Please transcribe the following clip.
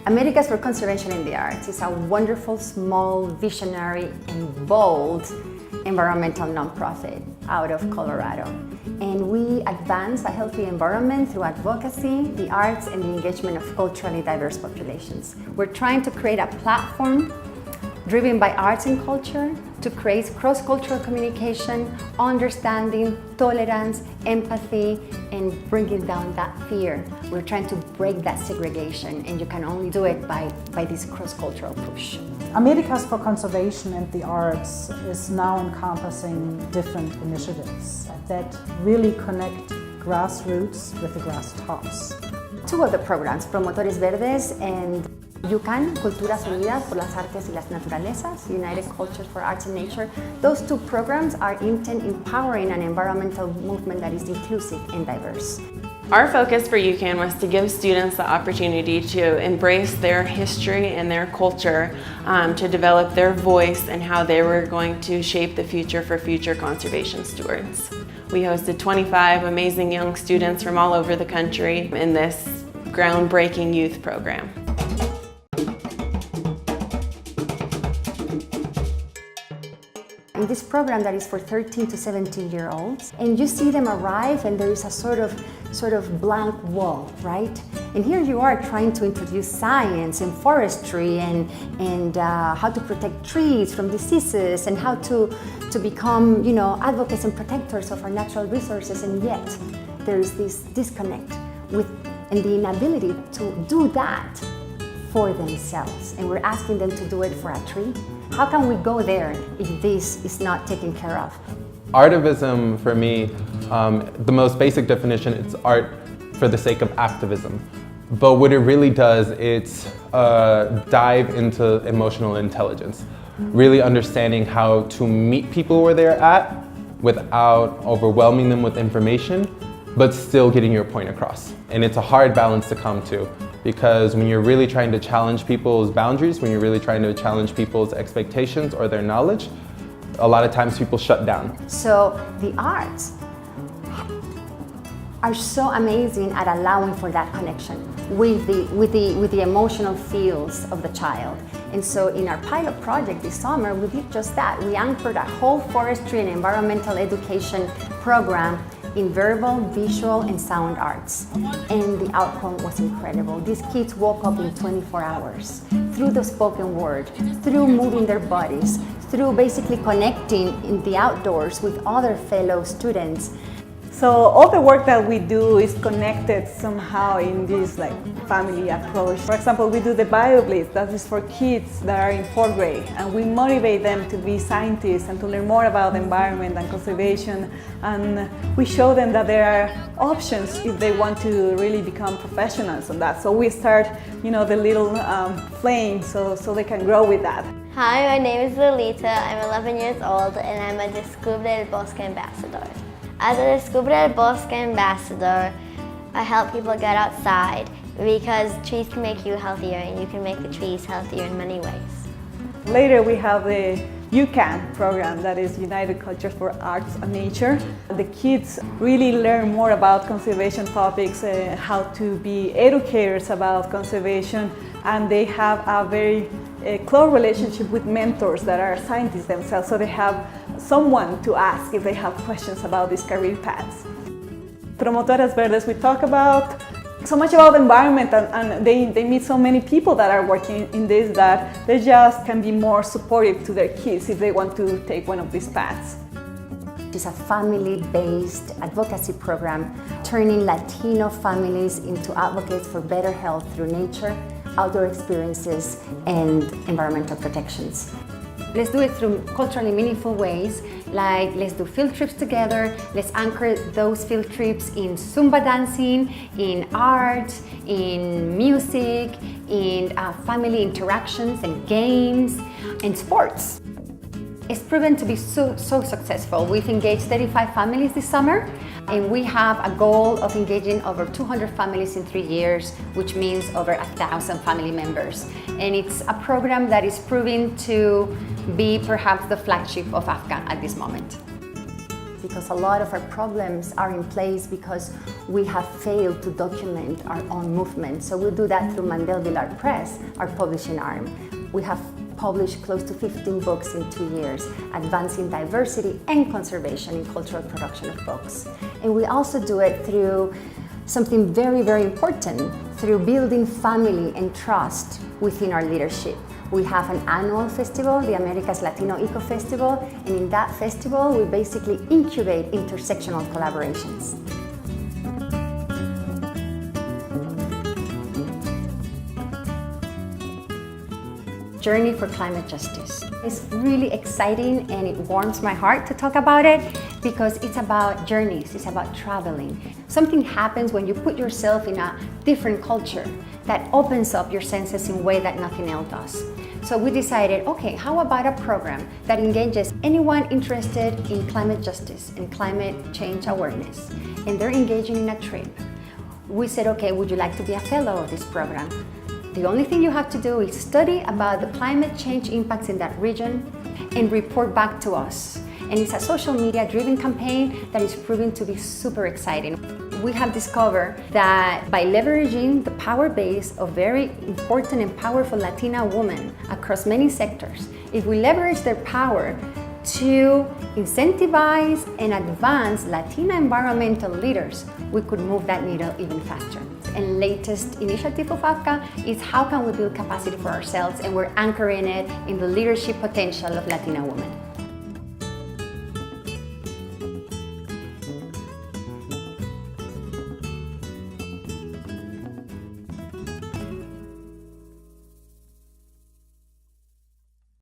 Americans for Conservation+the Arts is a wonderful, small, visionary, and bold environmental nonprofit out of Colorado. And we advance a healthy environment through advocacy, the arts, and the engagement of culturally diverse populations. We're trying to create a platform driven by arts and culture to create cross-cultural communication, understanding, tolerance, empathy, and bringing down that fear. We're trying to break that segregation, and you can only do it by this cross-cultural push. Americas for Conservation+the Arts is now encompassing different initiatives that really connect grassroots with the grass tops. Two of the programs, Promotores Verdes and UCAN, Culturas Unidas por las Artes y las Naturalezas, United Cultures for Arts and Nature. Those two programs are aimed at empowering an environmental movement that is inclusive and diverse. Our focus for UCAN was to give students the opportunity to embrace their history and their culture, to develop their voice and how they were going to shape the future for future conservation stewards. We hosted 25 amazing young students from all over the country in this groundbreaking youth program. In this program that is for 13 to 17-year-olds, and you see them arrive and there is a sort of blank wall, right? And here you are trying to introduce science and forestry and how to protect trees from diseases and how to become, advocates and protectors of our natural resources, and yet there is this disconnect and the inability to do that for themselves. And we're asking them to do it for a tree. How can we go there if this is not taken care of? Artivism, for me, the most basic definition, it's art for the sake of activism. But what it really does, it's dive into emotional intelligence, really understanding how to meet people where they're at without overwhelming them with information, but still getting your point across. And it's a hard balance to come to, because when you're really trying to challenge people's boundaries, when you're really trying to challenge people's expectations or their knowledge, a lot of times people shut down. So the arts are so amazing at allowing for that connection with the emotional feels of the child. And so in our pilot project this summer, we did just that. We anchored a whole forestry and environmental education program in verbal, visual, and sound arts. And the outcome was incredible. These kids woke up in 24 hours through the spoken word, through moving their bodies, through basically connecting in the outdoors with other fellow students. So all the work that we do is connected somehow in this family approach. For example, we do the BioBlitz, that is for kids that are in 4th grade, and we motivate them to be scientists and to learn more about the environment and conservation, and we show them that there are options if they want to really become professionals on that. So we start, the little flame so they can grow with that. Hi, my name is Lolita. I'm 11 years old and I'm a Descubre el Bosque ambassador. As a Descubre el Bosque ambassador, I help people get outside because trees can make you healthier and you can make the trees healthier in many ways. Later we have the UCAN program, that is United Cultures for Arts and Nature. The kids really learn more about conservation topics, how to be educators about conservation, and they have a very close relationship with mentors that are scientists themselves, so they have someone to ask if they have questions about these career paths. Promotores Verdes, we talk about so much about the environment, and they meet so many people that are working in this that they just can be more supportive to their kids if they want to take one of these paths. It's a family-based advocacy program turning Latino families into advocates for better health through nature, outdoor experiences, and environmental protections. Let's do it through culturally meaningful ways, like let's do field trips together, let's anchor those field trips in Zumba dancing, in art, in music, in family interactions and games, and sports. It's proven to be so successful. We've engaged 35 families this summer, and we have a goal of engaging over 200 families in 3 years, which means over 1,000 family members. And it's a program that is proving to be perhaps the flagship of AFCA at this moment. because a lot of our problems are in place because we have failed to document our own movement. So we'll do that through Mandel-Villard Press, our publishing arm. We have published close to 15 books in 2 years, advancing diversity and conservation in cultural production of books. And we also do it through something very, very important, through building family and trust within our leadership. We have an annual festival, the America's Latino Eco Festival, and in that festival we basically incubate intersectional collaborations. Journey for Climate Justice. It's really exciting and it warms my heart to talk about it because it's about journeys, it's about traveling. Something happens when you put yourself in a different culture that opens up your senses in a way that nothing else does. So we decided, okay, how about a program that engages anyone interested in climate justice and climate change awareness, and they're engaging in a trip. We said, okay, would you like to be a fellow of this program? The only thing you have to do is study about the climate change impacts in that region and report back to us. And it's a social media driven campaign that is proving to be super exciting. We have discovered that by leveraging the power base of very important and powerful Latina women across many sectors, if we leverage their power to incentivize and advance Latina environmental leaders, we could move that needle even faster. And latest initiative of AFCA is how can we build capacity for ourselves, and we're anchoring it in the leadership potential of Latina women.